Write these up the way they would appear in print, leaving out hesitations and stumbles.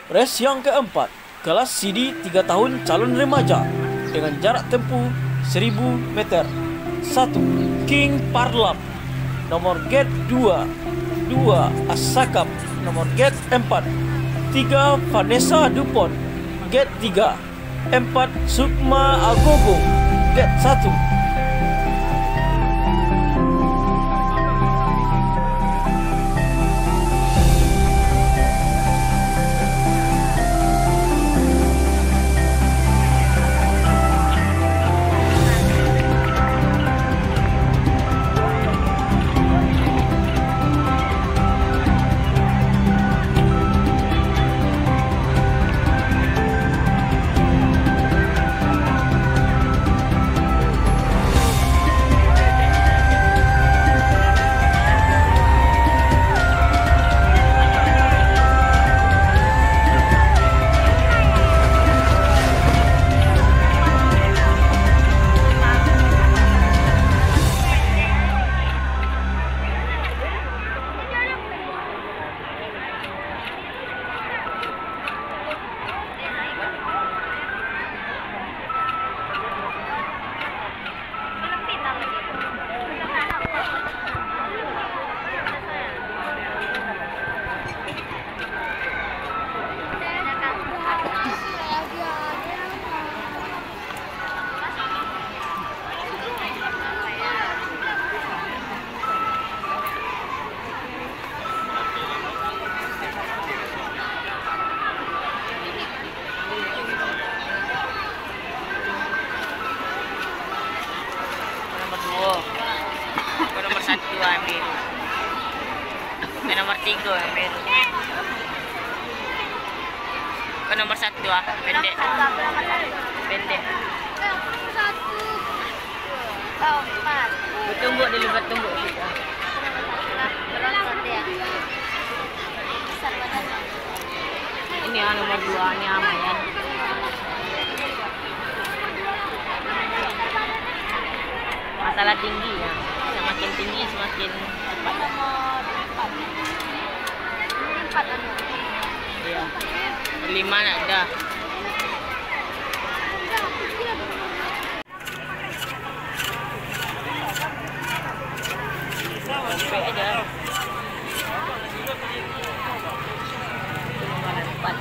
Race yang keempat, kelas CD 3 tahun calon remaja dengan jarak tempuh 1000 meter. 1. King Parlap, nomor gate 2. 2. Asakap, nomor gate 4. 3. Vanessa Dupont, gate 3. 4. Sukma Agogo, gate 1. Nomor 1 ambil. Nomor 3 ambil. Nomor 1 pendek. Pendek. Bertumbuk dulu, bertumbuk kita. Ini nomor 2 ini aman ya. Masalah tinggi ya. Semakin tinggi semakin cepat. Nomor 4. 4 Iya. 5 nak dah. Sampai aja. Nomor 4.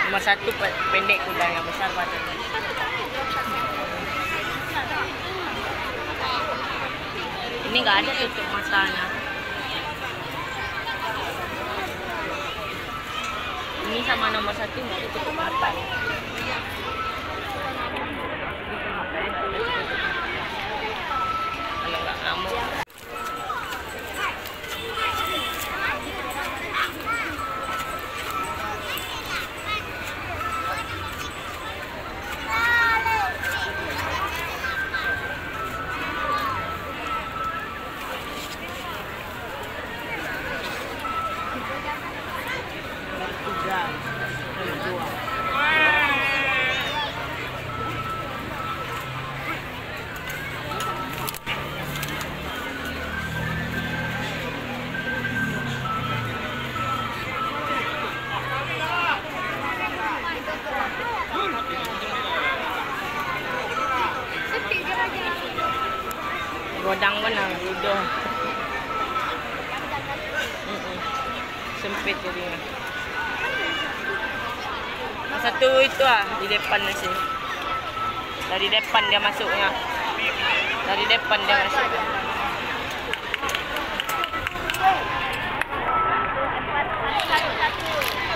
Nomor 1 pendek kuda, yang besar badan. Ini nggak ada tutup matanya. Ini sama nomor 1 nggak ada tutup mata. Kalau nggak ngamuk. Godang benar, udah sempit jadinya. Satu itu di depan sih. Dari depan dia masuknya. Dari depan dia masuk. Satu.